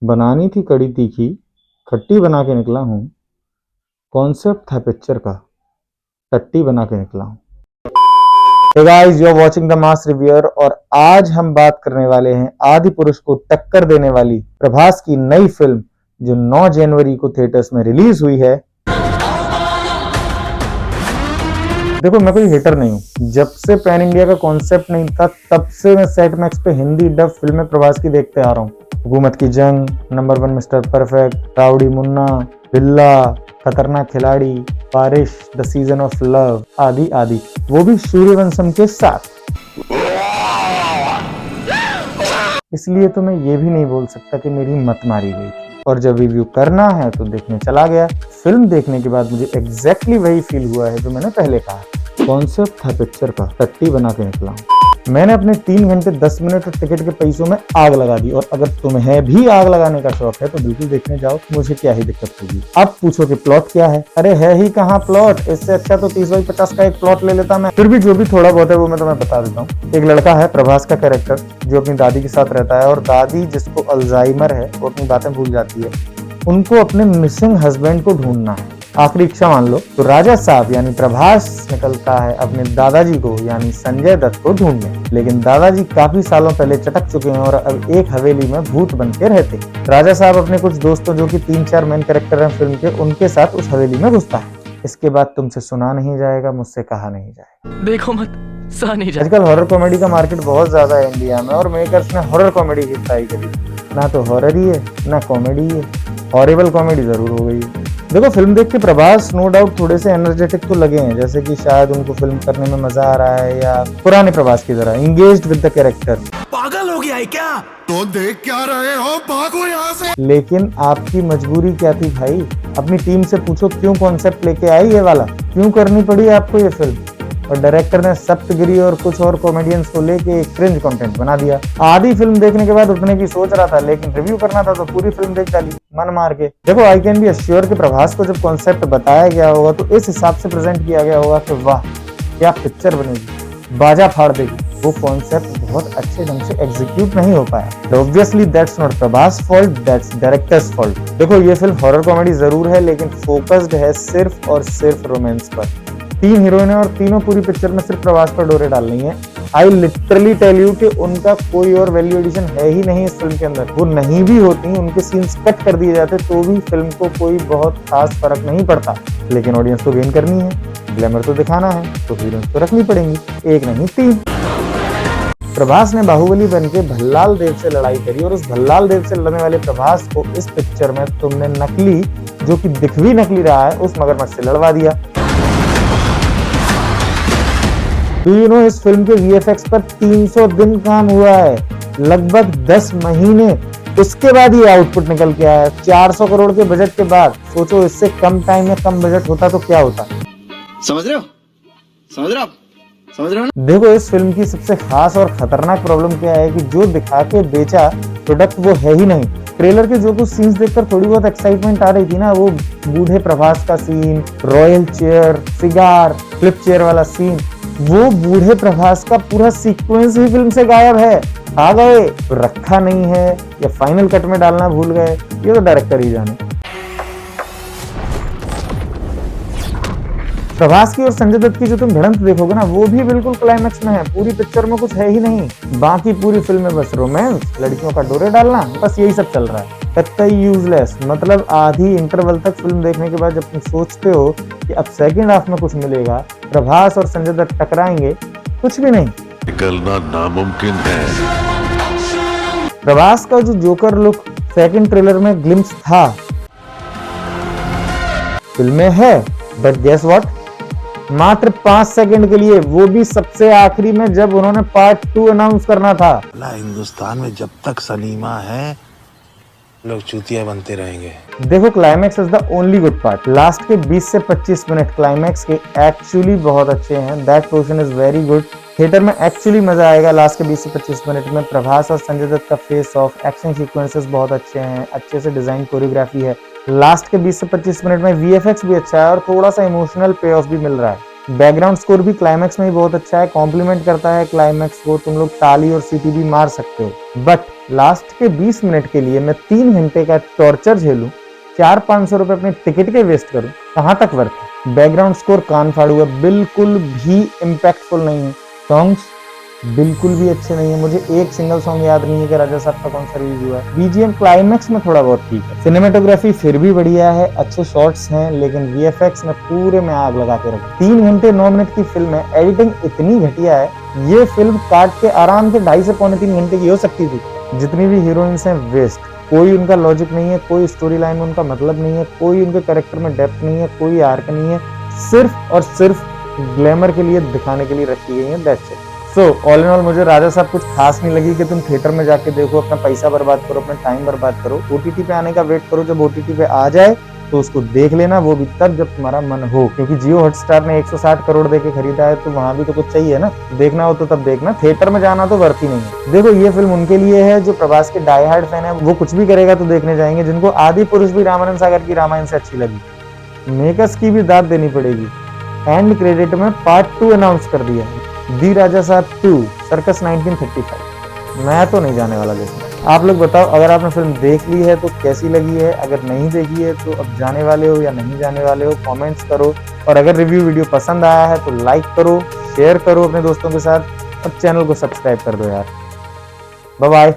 बनानी थी कड़ी तीखी, खट्टी बना के निकला हूँ। कॉन्सेप्ट था पिक्चर का, टट्टी बना के निकला हूँ। Hey guys, you're watching the Mass Reviewer और आज हम बात करने वाले हैं आदि पुरुष को टक्कर देने वाली प्रभास की नई फिल्म जो 9 जनवरी को थिएटर्स में रिलीज हुई है। देखो, मैं कोई हेटर नहीं हूँ। जब से पैन इंडिया का कॉन्सेप्ट नहीं था तब से मैं सेट मैक्स पे हिंदी डब फिल्में प्रभास की देखते आ रहा हूँ। हुकूमत की जंग, number 1 mister perfect, rowdy Munna, बिल्ला, खतरनाक खिलाड़ी, बारिश, द सीजन ऑफ लव आदि आदि, वो भी सूर्यवंशम के साथ। इसलिए तो मैं ये भी नहीं बोल सकता कि मेरी मत मारी गई थी। और जब रिव्यू करना है तो देखने चला गया। फिल्म देखने के बाद मुझे एग्जैक्टली वही फील हुआ है जो मैंने पहले कहा। कॉन्सेप्ट था पिक्चर का, टट्टी बना के निकला हूँ। मैंने अपने 3 घंटे 10 मिनट टिकट के पैसों में आग लगा दी। और अगर तुम्हें भी आग लगाने का शौक है तो बिल्कुल देखने जाओ, मुझे क्या ही दिक्कत होगी। अब पूछो कि प्लॉट क्या है? अरे है ही कहाँ प्लॉट। इससे अच्छा तो 30x50 का एक प्लॉट ले लेता मैं। फिर भी जो भी थोड़ा बहुत है वो मैं तुम्हें बता देता हूँ। एक लड़का है प्रभास का कैरेक्टर जो अपनी दादी के साथ रहता है और दादी जिसको अल्जाइमर है, वो अपनी बातें भूल जाती है। उनको अपने मिसिंग हस्बैंड को ढूंढना है। आखिरी इच्छा मान लो तो राजा साहब यानी प्रभास निकलता है अपने दादाजी को यानी संजय दत्त को ढूंढने। लेकिन दादाजी काफी सालों पहले चटक चुके हैं और अब एक हवेली में भूत बन के रहते। राजा साहब अपने कुछ दोस्तों जो कि 3-4 मेन कैरेक्टर हैं फिल्म के, उनके साथ उस हवेली में घुसता है। इसके बाद तुमसे सुना नहीं जाएगा, मुझसे कहा नहीं जाएगा। देखो मत, सह नहीं जाए। आजकल हॉरर कॉमेडी का मार्केट बहुत ज्यादा है इंडिया में और मेकर्स ने हॉरर कॉमेडी की ट्राई करी। ना तो हॉरर ही है ना कॉमेडी है, हॉरिबल कॉमेडी जरूर हो गई है। देखो, फिल्म देख के प्रभास नो डाउट थोड़े से एनर्जेटिक तो लगे हैं, जैसे कि शायद उनको फिल्म करने में मजा आ रहा है या पुराने प्रभास की तरह इंगेज्ड विद द कैरेक्टर। पागल हो गया है क्या? तो देख क्या रहे हो, भागो यहाँ से। लेकिन आपकी मजबूरी क्या थी भाई? अपनी टीम से पूछो क्यों कॉन्सेप्ट लेके आई ये वाला, क्यों करनी पड़ी आपको ये फिल्म? और डायरेक्टर ने सप्तगिरी और कुछ और कॉमेडियंस को लेके एक क्रिंज कंटेंट बना दिया। आधी फिल्म देखने के बाद उतने की सोच रहा था, लेकिन रिव्यू करना था तो पूरी फिल्म देख डाली मन मार के। देखो, आई कैन बी अश्योर कि प्रभास को जब कॉन्सेप्ट बताया गया होगा तो इस हिसाब से प्रेजेंट किया गया होगा कि वाह क्या पिक्चर बनेगी, बाजा फाड़ देगी। वो कॉन्सेप्ट बहुत अच्छे ढंग से एग्जीक्यूट नहीं हो पाया। Obviously that's not Prabhas fault, that's directors fault. देखो, ये फिल्म हॉरर कॉमेडी जरूर है लेकिन फोकस्ड है सिर्फ और सिर्फ रोमांस पर। 3 हीरोइन और तीनों पूरी पिक्चर में सिर्फ प्रभास पर डोरे डालनी है। आई लिटरली टेल यू कि उनका कोई और वैल्यू एडिशन है ही नहीं इस फिल्म के अंदर। वो नहीं भी होती, उनके सीन्स कट कर दिए जाते तो भी फिल्म को कोई बहुत खास फर्क नहीं पड़ता। लेकिन ऑडियंस को गेन करनी है, ग्लैमर तो दिखाना है, तो हीरोइंस तो रखनी पड़ेंगी, एक नहीं 3। प्रभास ने बाहुबली बन के भल्लाल देव से लड़ाई करी और उस भल्लाल देव से लड़ने वाले प्रभास को इस पिक्चर में तुमने नकली, जो कि दिख भी नकली रहा है, उस मगरमच्छ से लड़वा दिया। Do you know, इस फिल्म के VFX पर 300 दिन काम हुआ है, लगभग 10 महीने। उसके बाद ये आउटपुट निकल के आया 400 करोड़ के बजट के बाद। सोचो इससे कम टाइम में कम बजट होता तो क्या होता। समझ रहे हो? समझ रहे हो? समझ रहे हो ना? देखो, इस फिल्म की सबसे खास और खतरनाक प्रॉब्लम क्या है कि जो दिखा के बेचा प्रोडक्ट वो है ही नहीं। ट्रेलर के जो कुछ सीन्स देखकर थोड़ी बहुत एक्साइटमेंट आ रही थी ना, वो बूढ़े प्रभास का scene, royal chair, cigar, flip chair वाला सीन, वो बूढ़े प्रभास का पूरा सीक्वेंस ही फिल्म से गायब है। आ गए, रखा नहीं है या फाइनल कट में डालना भूल गए, ये तो डायरेक्टर ही जाने। प्रभास की और संजय दत्त की जो तुम भिड़ंत देखोगे ना, वो भी बिल्कुल क्लाइमैक्स में है। पूरी पिक्चर में कुछ है ही नहीं। बाकी पूरी फिल्म में बस रोमांस, लड़कियों का डोरे डालना, बस यही सब चल रहा है। कतई यूजलेस। मतलब आधी इंटरवल तक फिल्म देखने के बाद जब तुम सोचते हो कि अब सेकंड हाफ में कुछ मिलेगा, प्रभास और संजय दत्त टकराएंगे, कुछ भी नहीं। निकलना नामुमकिन है। प्रभास का जो जोकर लुक सेकंड ट्रेलर में ग्लिम्स था, फिल्म में है, बट गेस व्हाट, मात्र 5 सेकंड के लिए, वो भी सबसे आखिरी में जब उन्होंने पार्ट 2 अनाउंस करना था। हिंदुस्तान में जब तक सलीमा है लोग चूतिया बनते रहेंगे। देखो, climax is the only good part. Last के 20 से 25 मिनट क्लाइमैक्स के एक्चुअली बहुत अच्छे हैं। That portion is very good. Theatre में एक्चुअली मजा आएगा। लास्ट के 20 से 25 मिनट में प्रभास और संजय दत्त का फेस ऑफ, एक्शन सीक्वेंसेस बहुत अच्छे हैं, अच्छे से डिजाइन कोरियोग्राफी है। लास्ट के 20 से 25 मिनट में VFX भी अच्छा है और थोड़ा सा इमोशनल पे ऑफ भी मिल रहा है। बैकग्राउंड स्कोर भी क्लाइमैक्स में ही बहुत अच्छा है, कॉम्प्लीमेंट करता है क्लाइमैक्स को, तुम लोग ताली और सीटी भी मार सकते हो। बट लास्ट के 20 मिनट के लिए मैं 3 घंटे का टॉर्चर झेलूं, 400-500 रुपए अपने टिकट के वेस्ट करूं, कहां तक वर्थ है? बैकग्राउंड स्कोर कान फाड़ू है, बिल्कुल भी इम्पैक्टफुल नहीं है। सॉन्ग्स बिल्कुल भी अच्छे नहीं है, मुझे एक सिंगल सॉन्ग याद नहीं है कि राजा साहब का कौन सा रिलीज हुआ है। बीजीएम क्लाइमैक्स में थोड़ा बहुत ठीक है, सिनेमेटोग्राफी फिर भी बढ़िया है, अच्छे शॉट्स हैं, लेकिन वीएफएक्स ने पूरे में आग लगा के रखी। 3 घंटे 9 मिनट की फिल्म है, एडिटिंग इतनी घटिया है, ये फिल्म काट के आराम से 2.5 से पौने 3 घंटे की हो सकती थी। जितनी भी हीरोइंस हैं वेस्ट, कोई उनका लॉजिक नहीं है, कोई स्टोरी लाइन में उनका मतलब नहीं है, कोई उनके कैरेक्टर में डेप्थ नहीं है, कोई आर्क नहीं है, सिर्फ और सिर्फ ग्लैमर के लिए दिखाने के लिए रखी गई है, that's it. So all in all मुझे राजा साहब कुछ खास नहीं लगी कि तुम थिएटर में जाके देखो, अपना पैसा बर्बाद करो, अपना टाइम बर्बाद करो। ओटीटी पे आने का वेट करो, जब ओटीटी पे आ जाए तो उसको देख लेना, वो भी तब जब तुम्हारा मन हो, क्योंकि जियो हॉटस्टार ने 160 करोड़ देके खरीदा है, तो वहां भी तो कुछ चाहिए ना, देखना हो तो तब देखना, थिएटर में जाना तो वर्थ ही नहीं है। देखो ये फिल्म उनके लिए है जो प्रभास के डाई हार्ड फैन है, वो कुछ भी करेगा तो देखने जाएंगे, जिनको आदि पुरुष भी रामानंद सागर की रामायण से अच्छी लगी। मेकर्स की भी दाद देनी पड़ेगी, एंड क्रेडिट में पार्ट 2 अनाउंस कर दिया है, दी राजा साहब 2 सर्कस 1935। मैं तो नहीं जाने वाला देखने। आप लोग बताओ, अगर आपने फिल्म देख ली है तो कैसी लगी है, अगर नहीं देखी है तो अब जाने वाले हो या नहीं जाने वाले हो, कमेंट्स करो। और अगर रिव्यू वीडियो पसंद आया है तो लाइक करो, शेयर करो अपने दोस्तों के साथ, और चैनल को सब्सक्राइब कर दो यार। Bye bye.